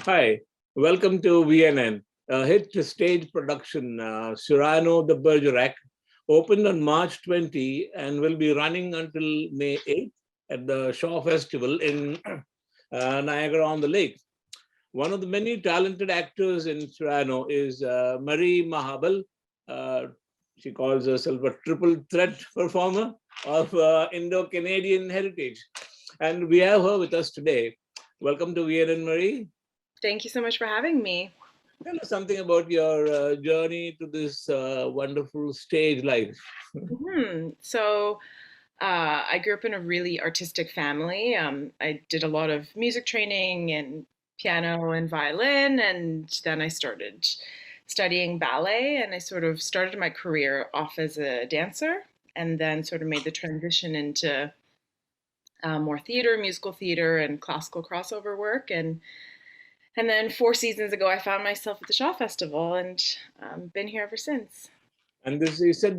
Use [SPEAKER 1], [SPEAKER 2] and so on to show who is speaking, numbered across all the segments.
[SPEAKER 1] Hi, welcome to VNN. A hit stage production, Cyrano de Bergerac, opened on March 20 and will be running until May 8th at the Shaw Festival in Niagara-on-the-Lake. One of the many talented actors in Cyrano is Marie Mahabal. Uh, she calls herself a triple threat performer of Indo-Canadian heritage. And we have her with us today. Welcome to VNN, Marie.
[SPEAKER 2] Thank you so much for having me.
[SPEAKER 1] Tell us something about your journey to this wonderful stage life.
[SPEAKER 2] So, I grew up in a really artistic family. I did a lot of music training and piano and violin, and then I started studying ballet, and I sort of started my career off as a dancer, and then sort of made the transition into more theater, musical theater, and classical crossover work, and then 4 seasons ago, I found myself at the Shaw Festival, and been here ever since.
[SPEAKER 1] And this, you said,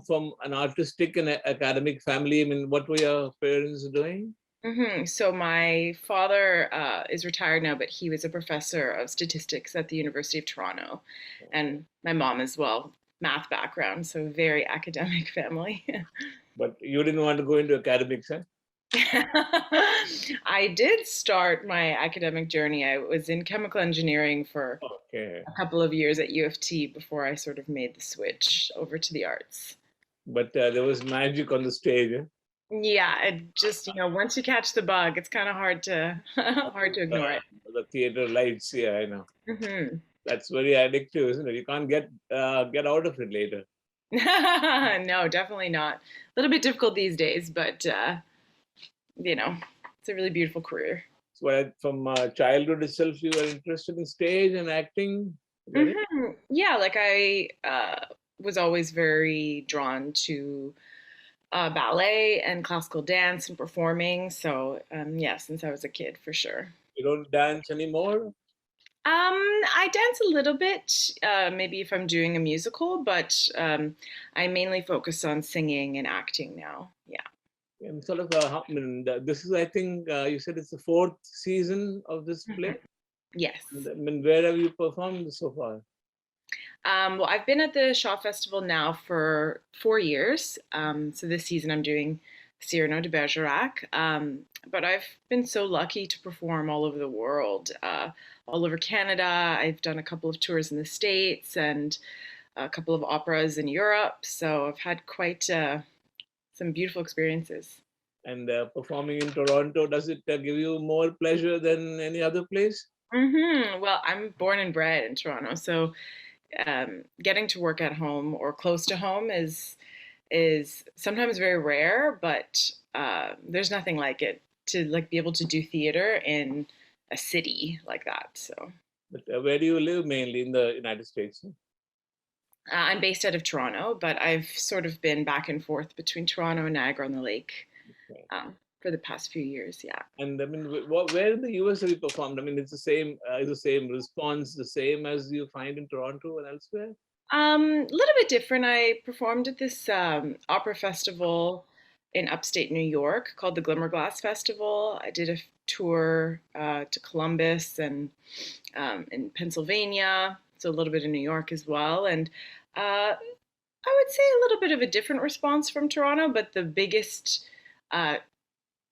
[SPEAKER 1] from an artistic and academic family. I mean, what were your parents doing?
[SPEAKER 2] So my father is retired now, but he was a professor of statistics at the University of Toronto, and my mom as well, math background, so very academic family.
[SPEAKER 1] But you didn't want to go into academics, huh?
[SPEAKER 2] I did start my academic journey. I was in chemical engineering for
[SPEAKER 1] Okay.
[SPEAKER 2] a couple of years at U of T before I sort of made the switch over to the arts.
[SPEAKER 1] But there was magic on the stage.
[SPEAKER 2] Yeah, it just, once you catch the bug, it's kind of hard to hard to ignore it.
[SPEAKER 1] The theater lights, yeah, I know.
[SPEAKER 2] hmm
[SPEAKER 1] That's very addictive, isn't it? You can't get out of it later.
[SPEAKER 2] No, definitely not. A little bit difficult these days, but you know, it's a really beautiful career.
[SPEAKER 1] So from childhood itself, you were interested in stage and acting. Get it?
[SPEAKER 2] Yeah, like I was always very drawn to ballet and classical dance and performing. So yeah, since I was a kid, for sure.
[SPEAKER 1] You don't dance anymore?
[SPEAKER 2] I dance a little bit, maybe if I'm doing a musical, but I mainly focus on singing and acting now. Yeah.
[SPEAKER 1] And sort of, I mean, this is, I think, you said it's the fourth season of this play.
[SPEAKER 2] Yes.
[SPEAKER 1] I mean, where have you performed so far?
[SPEAKER 2] Well, I've been at the Shaw Festival now for 4 years. So this season I'm doing Cyrano de Bergerac. But I've been so lucky to perform all over the world, all over Canada. I've done a couple of tours in the States and a couple of operas in Europe. So I've had quite some beautiful experiences.
[SPEAKER 1] And performing in Toronto, does it give you more pleasure than any other place?
[SPEAKER 2] Well, I'm born and bred in Toronto, so getting to work at home or close to home is sometimes very rare, but there's nothing like it to like be able to do theater in a city like that. So
[SPEAKER 1] But where do you live mainly in the United States?
[SPEAKER 2] I'm based out of Toronto, but I've sort of been back and forth between Toronto and Niagara-on-the-Lake
[SPEAKER 1] Okay.
[SPEAKER 2] for the past few years. Yeah.
[SPEAKER 1] And I mean, where in the US have you performed? I mean, it's the same, is the same response the same as you find in Toronto and elsewhere?
[SPEAKER 2] A little bit different. I performed at this opera festival in upstate New York called the Glimmerglass Festival. I did a tour to Columbus and in Pennsylvania, so a little bit in New York as well. And I would say a little bit of a different response from Toronto, but uh,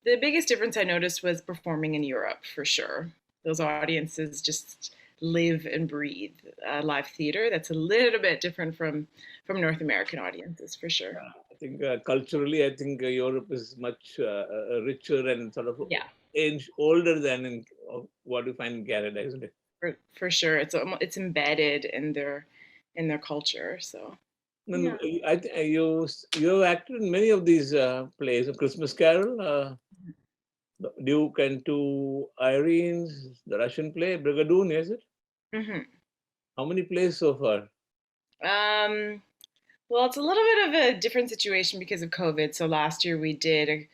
[SPEAKER 2] the biggest difference I noticed was performing in Europe for sure. Those audiences just live and breathe live theater. That's a little bit different from North American audiences for sure.
[SPEAKER 1] I think culturally, I think Europe is much richer and sort of
[SPEAKER 2] Yeah,
[SPEAKER 1] age older than in what you find in Canada, isn't it?
[SPEAKER 2] for sure. It's embedded in their culture. So
[SPEAKER 1] And
[SPEAKER 2] yeah.
[SPEAKER 1] you acted in many of these plays. A Christmas Carol, the Duke and Two Irenes, the Russian play, Brigadoon, is it?
[SPEAKER 2] hmm
[SPEAKER 1] How many plays so far?
[SPEAKER 2] Um, well, it's a little bit of a different situation because of COVID. So last year we did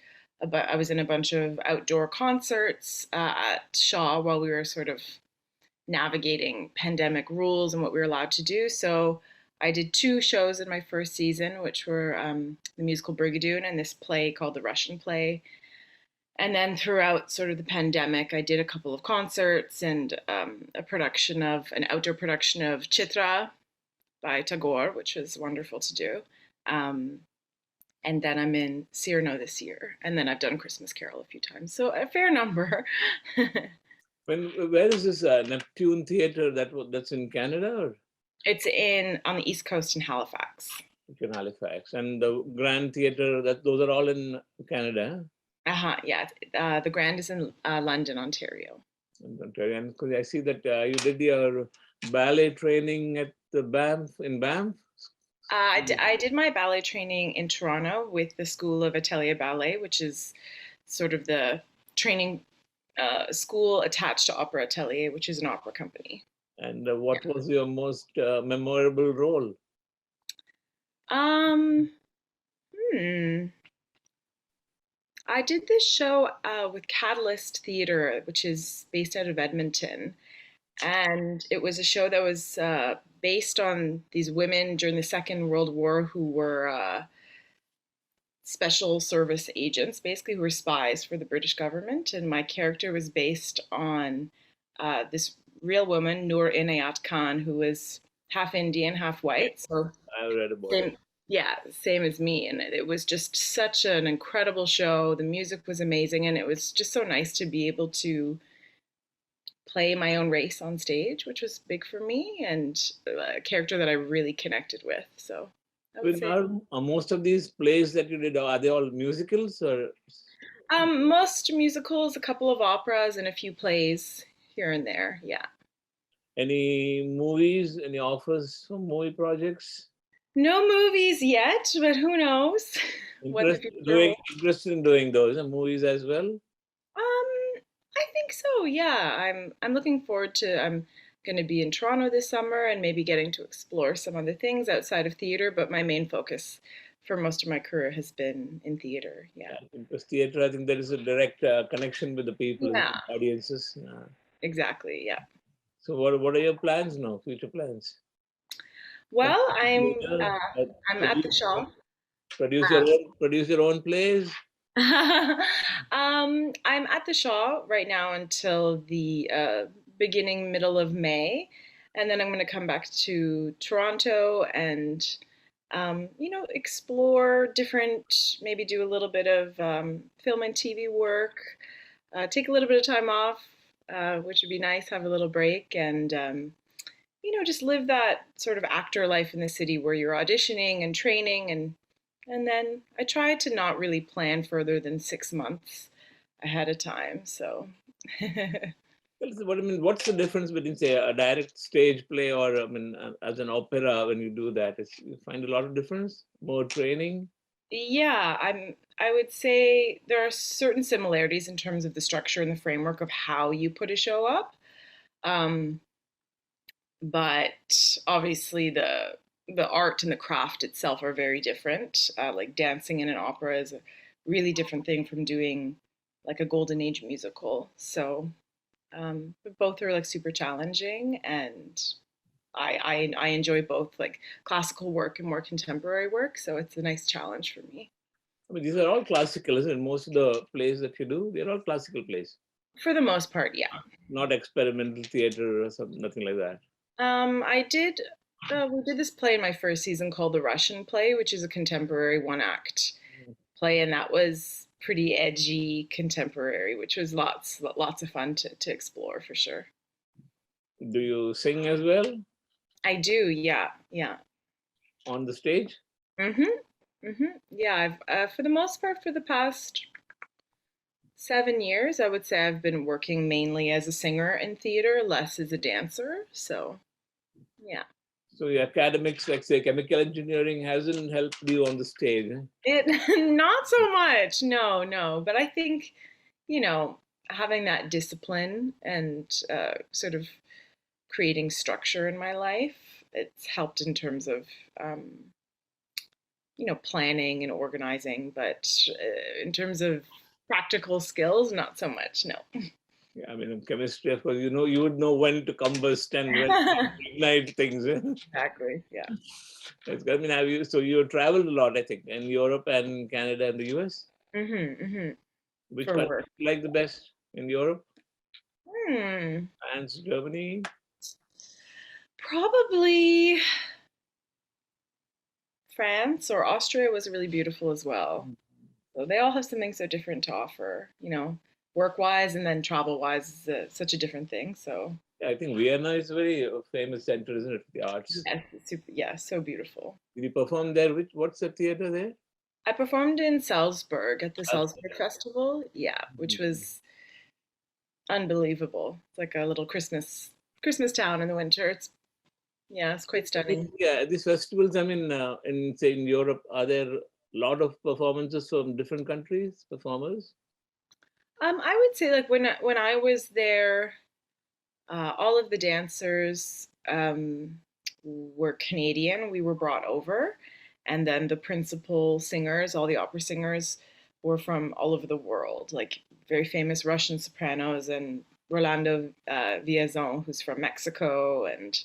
[SPEAKER 2] I was in a bunch of outdoor concerts at Shaw while we were sort of navigating pandemic rules and what we were allowed to do. So I did two shows in my first season, which were the musical Brigadoon and this play called The Russian Play. And then throughout sort of the pandemic, I did a couple of concerts and an outdoor production of Chitra by Tagore, which was wonderful to do. Um, and then I'm in Cyrano this year, and then I've done Christmas Carol a few times, so a fair number.
[SPEAKER 1] Where is this Neptune Theatre that's in Canada or
[SPEAKER 2] It's on the East Coast in Halifax.
[SPEAKER 1] in Halifax? And the Grand Theatre, those are all in Canada,
[SPEAKER 2] Yeah. The Grand is in London, Ontario.
[SPEAKER 1] in Ontario. And because I see that you did your ballet training at the Banff.
[SPEAKER 2] I did my ballet training in Toronto with the School of Atelier Ballet, which is sort of the training school attached to Opera Atelier, which is an opera company.
[SPEAKER 1] And what was your most memorable role?
[SPEAKER 2] Um, hmm. I did this show with Catalyst Theatre, which is based out of Edmonton. And it was a show that was based on these women during the Second World War who were special service agents, basically, who were spies for the British government. And my character was based on this real woman, Noor Inayat Khan, who was half Indian, half white. So
[SPEAKER 1] I read about it.
[SPEAKER 2] same, yeah, same as me. And it was just such an incredible show. The music was amazing, and it was just so nice to be able to play my own race on stage, which was big for me, and a character that I really connected with. So I would say
[SPEAKER 1] Most of these plays that you did, are they all musicals or
[SPEAKER 2] most musicals, a couple of operas, and a few plays here and there. Yeah.
[SPEAKER 1] any movies, any offers for movie projects?
[SPEAKER 2] No movies yet, but who knows what the future holds.
[SPEAKER 1] Interested in doing those movies as well?
[SPEAKER 2] I think so. Yeah, I'm looking forward to. I'm going to be in Toronto this summer and maybe getting to explore some other things outside of theater. But my main focus for most of my career has been in theater. Yeah.
[SPEAKER 1] Because theater, I think there is a direct connection with the people, with
[SPEAKER 2] Yeah.
[SPEAKER 1] the audiences.
[SPEAKER 2] Exactly. Yeah.
[SPEAKER 1] So, what are your plans now? Future plans?
[SPEAKER 2] Well,
[SPEAKER 1] Later,
[SPEAKER 2] I'm at the Shaw.
[SPEAKER 1] produce your own plays.
[SPEAKER 2] I'm at the Shaw right now until the middle of May, and then I'm going to come back to Toronto and, explore maybe do a little bit of film and TV work, take a little bit of time off, which would be nice, have a little break, and, just live that sort of actor life in the city where you're auditioning and training and then I try to not really plan further than 6 months ahead of time. So,
[SPEAKER 1] What's the difference between, say, a direct stage play or, as an opera when you do that? You find a lot of difference, more training?
[SPEAKER 2] yeah, I would say there are certain similarities in terms of the structure and the framework of how you put a show up. Um, but obviously the art and the craft itself are very different. Like dancing in an opera is a really different thing from doing like a golden age musical. So both are like super challenging, and I enjoy both like classical work and more contemporary work. So it's a nice challenge for me.
[SPEAKER 1] These are all classical, isn't it? Most of the plays that you do, they're all classical plays,
[SPEAKER 2] For the most part, yeah.
[SPEAKER 1] not experimental theater or something, nothing like that.
[SPEAKER 2] I did. We did this play in my first season called The Russian Play, which is a contemporary one act play, and that was pretty edgy contemporary, which was lots of fun to explore for sure.
[SPEAKER 1] Do you sing as well
[SPEAKER 2] I do, yeah, yeah.
[SPEAKER 1] on the stage?
[SPEAKER 2] Mhm, yeah. I've for the most part for the past 7 years, I would say I've been working mainly as a singer in theater, less as a dancer. So yeah.
[SPEAKER 1] So your academics, like say chemical engineering, hasn't helped you on the stage.
[SPEAKER 2] It not so much, no, no. But I think, you know, having that discipline and sort of creating structure in my life, it's helped in terms of, planning and organizing. But in terms of practical skills, not so much, no.
[SPEAKER 1] Yeah, in chemistry, of course, you would know when to combust and when to ignite things.
[SPEAKER 2] Exactly, yeah.
[SPEAKER 1] It's good. So you traveled a lot, I think, in Europe and Canada and the US?
[SPEAKER 2] Hmm.
[SPEAKER 1] Which
[SPEAKER 2] for
[SPEAKER 1] country
[SPEAKER 2] work.
[SPEAKER 1] do you like the best in Europe?
[SPEAKER 2] Hmm.
[SPEAKER 1] France, Germany?
[SPEAKER 2] Probably France or Austria was really beautiful as well. So they all have something so different to offer, work wise and then travel wise is such a different thing. So
[SPEAKER 1] I think Vienna is a very famous center, isn't it, for the arts?
[SPEAKER 2] yes, it's super, yeah, so beautiful.
[SPEAKER 1] Did you perform there? What's the theater there?
[SPEAKER 2] I performed in Salzburg at the Salzburg
[SPEAKER 1] Salzburg.
[SPEAKER 2] Festival, yeah, which was unbelievable. It's like a little Christmas town in the winter. It's quite stunning.
[SPEAKER 1] Yeah, these festivals, I mean, in say in Europe, are there a lot of performances from different countries, performers?
[SPEAKER 2] I would say like when I was there, all of the dancers were Canadian. We were brought over, and then the principal singers, all the opera singers, were from all over the world, like very famous Russian sopranos and Rolando Villazon, who's from Mexico, and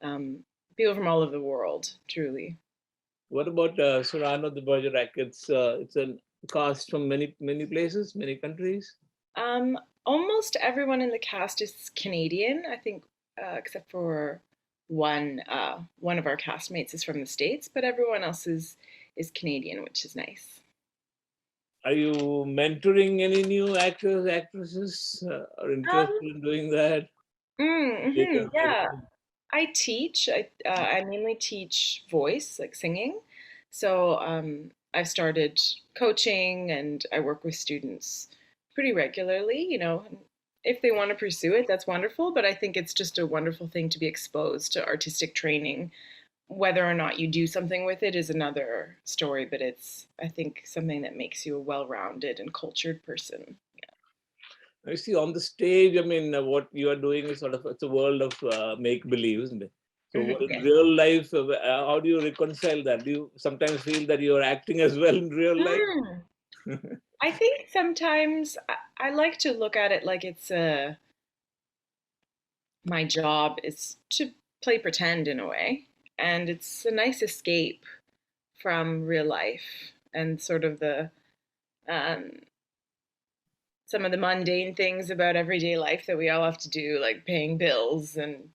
[SPEAKER 2] um, people from all over the world, truly.
[SPEAKER 1] What about Cyrano de Bergerac? It's a cast from many places, many countries.
[SPEAKER 2] Um, Almost everyone in the cast is Canadian, I think, except for one of our castmates is from the States, but everyone else is Canadian, which is nice.
[SPEAKER 1] Are you mentoring any new actors, actresses? Are interested
[SPEAKER 2] Um,
[SPEAKER 1] in doing that?
[SPEAKER 2] yeah, I teach. I mainly teach voice, like singing. So I've started coaching and I work with students pretty regularly. If they want to pursue it, that's wonderful. But I think it's just a wonderful thing to be exposed to artistic training. Whether or not you do something with it is another story, but it's, I think, something that makes you a well rounded and cultured person.
[SPEAKER 1] I see on the stage, I mean, what you are doing is sort of, it's a world of make believe, isn't it? So,
[SPEAKER 2] Mhm,
[SPEAKER 1] what in
[SPEAKER 2] yes.
[SPEAKER 1] real life, how do you reconcile that? Do you sometimes feel that you are acting as well in real life?
[SPEAKER 2] Mm. I think sometimes I like to look at it like it's my job is to play pretend in a way, and it's a nice escape from real life and sort of the um, some of the mundane things about everyday life that we all have to do, like paying bills and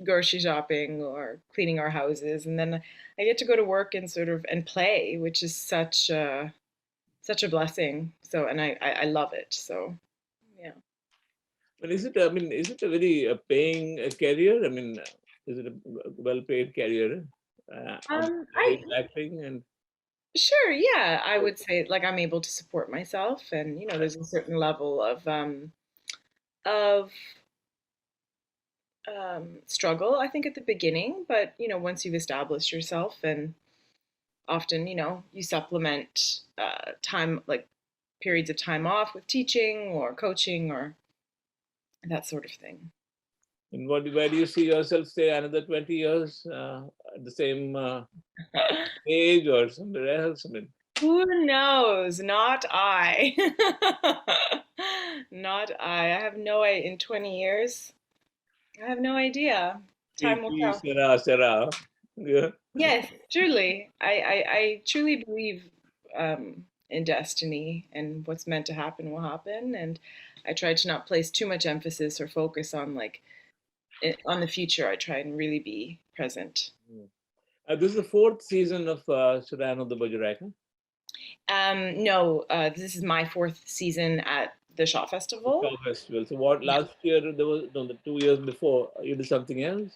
[SPEAKER 2] grocery shopping or cleaning our houses, and then I get to go to work and sort of and play, which is such a blessing. So, and I love it. So, yeah.
[SPEAKER 1] But is it, I mean, is it a very paying career? I mean, is it a well paid career on
[SPEAKER 2] I
[SPEAKER 1] stage acting? And
[SPEAKER 2] Sure, yeah, I would say like I'm able to support myself, and there's a certain level of struggle I think at the beginning, but once you've established yourself, and often you supplement time like periods of time off with teaching or coaching or that sort of thing.
[SPEAKER 1] where do you see yourself, say, another 20 years at the same age or somewhere else? I mean,
[SPEAKER 2] Who knows? Not I. Not I. I have no idea. In 20 years, I have no idea. Time will tell.
[SPEAKER 1] Sarah. Yeah.
[SPEAKER 2] Yes, truly. I truly believe in destiny, and what's meant to happen will happen. And I try to not place too much emphasis or focus on on the future. I try and really be present.
[SPEAKER 1] This is the fourth season of Cyrano de Bergerac. Huh?
[SPEAKER 2] No, this is my fourth season at the Shaw
[SPEAKER 1] The
[SPEAKER 2] Festival.
[SPEAKER 1] Shaw Festival. So, what
[SPEAKER 2] Yeah.
[SPEAKER 1] last year there was, no, the 2 years before, you did something else?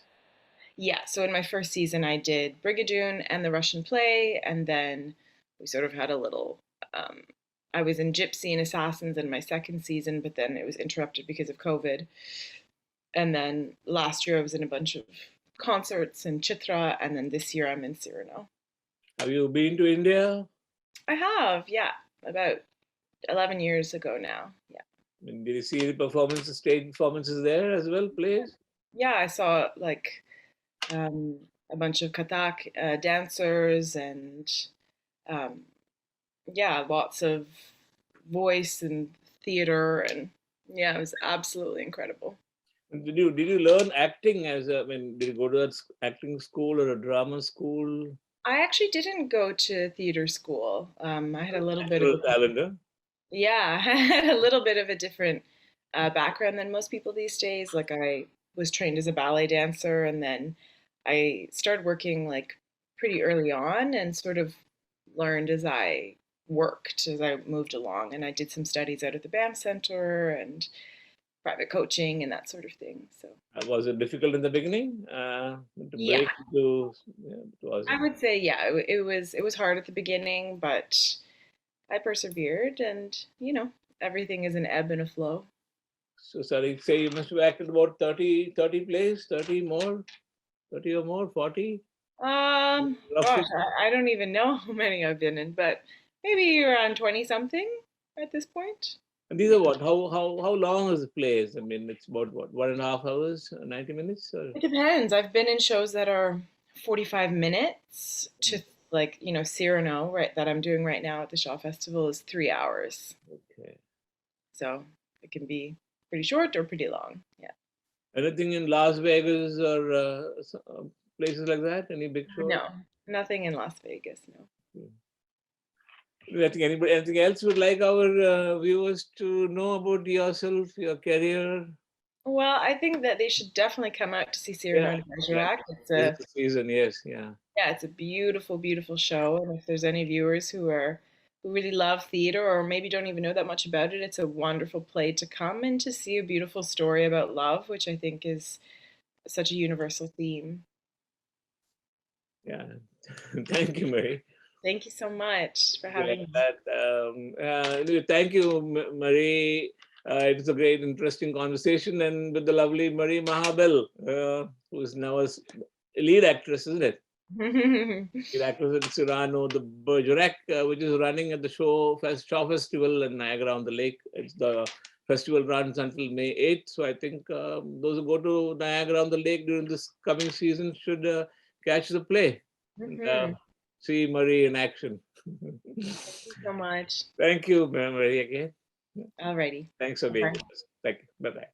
[SPEAKER 2] Yeah, so in my first season, I did Brigadoon and the Russian play, and then we sort of had a little. Um, I was in Gypsy and Assassins in my second season, but then it was interrupted because of COVID. And then last year, I was in a bunch of concerts in Chitra, and then this year, I'm in Cyrano.
[SPEAKER 1] Have you been to India?
[SPEAKER 2] I have, yeah, about 11 years ago now. Yeah.
[SPEAKER 1] I mean, did you see the performances, stage performances there as well, plays?
[SPEAKER 2] Yeah, I saw like um, a bunch of Kathak dancers and um, yeah, lots of voice and theater, and yeah, it was absolutely incredible.
[SPEAKER 1] And did you learn acting as a, I mean, did you go to that acting school or a drama school?
[SPEAKER 2] I actually didn't go to theater school. I had a little bit of
[SPEAKER 1] Natural
[SPEAKER 2] a
[SPEAKER 1] talent, huh?
[SPEAKER 2] Yeah, I had a little bit of a different background than most people these days. Like I was trained as a ballet dancer, and then I started working like pretty early on, and sort of learned as I worked as I moved along. And I did some studies out at the BAM Center and private coaching and that sort of thing. So
[SPEAKER 1] Was it difficult in the beginning to
[SPEAKER 2] yeah,
[SPEAKER 1] break into? Yeah, it
[SPEAKER 2] I
[SPEAKER 1] wasn't.
[SPEAKER 2] would say yeah, it was hard at the beginning, but I persevered, and everything is an ebb and a flow.
[SPEAKER 1] So, sorry, say you must have acted about 30 plays, 30 more, 30 or more, 40,
[SPEAKER 2] Gosh,
[SPEAKER 1] roughly.
[SPEAKER 2] I don't even know how many I've been in, but maybe around 20 something at this point.
[SPEAKER 1] And these are what? How long is the plays? I mean, it's about what, 1.5 hours, 90 minutes? Or?
[SPEAKER 2] It depends. I've been in shows that are 45 minutes to like, Cyrano, right, that I'm doing right now at the Shaw Festival is 3 hours.
[SPEAKER 1] Okay.
[SPEAKER 2] So it can be pretty short or pretty long. Yeah.
[SPEAKER 1] Anything in Las Vegas or places like that? Any big shows?
[SPEAKER 2] No, nothing in Las Vegas, no.
[SPEAKER 1] I think anybody, anything else would like our viewers to know about yourself, your career?
[SPEAKER 2] Well, I think that they should definitely come out to see
[SPEAKER 1] Yeah,
[SPEAKER 2] Cyrano de
[SPEAKER 1] yeah.
[SPEAKER 2] Bergerac. It's
[SPEAKER 1] This is
[SPEAKER 2] a
[SPEAKER 1] the season. Yes, yeah.
[SPEAKER 2] Yeah, it's a beautiful, beautiful show. And if there's any viewers who really love theater or maybe don't even know that much about it, it's a wonderful play to come and to see a beautiful story about love, which I think is such a universal theme.
[SPEAKER 1] Yeah. Thank you, Marie.
[SPEAKER 2] Thank you so much for
[SPEAKER 1] Yeah,
[SPEAKER 2] having me.
[SPEAKER 1] that, anyway, thank you, Marie. It was a great, interesting conversation, and with the lovely Marie Mahabal, who is now a lead actress, isn't it? Lead actress in Cyrano de Bergerac, which is running at the Shaw Festival in Niagara-on-the-Lake. It's the festival runs until May 8th. So I think those who go to Niagara-on-the-Lake during this coming season should catch the play and
[SPEAKER 2] Mhm.
[SPEAKER 1] see Marie in action.
[SPEAKER 2] Thank you so much.
[SPEAKER 1] Thank you, Marie, again.
[SPEAKER 2] Alrighty.
[SPEAKER 1] Thanks for being
[SPEAKER 2] Bye.
[SPEAKER 1] with us. Thank you. Bye bye.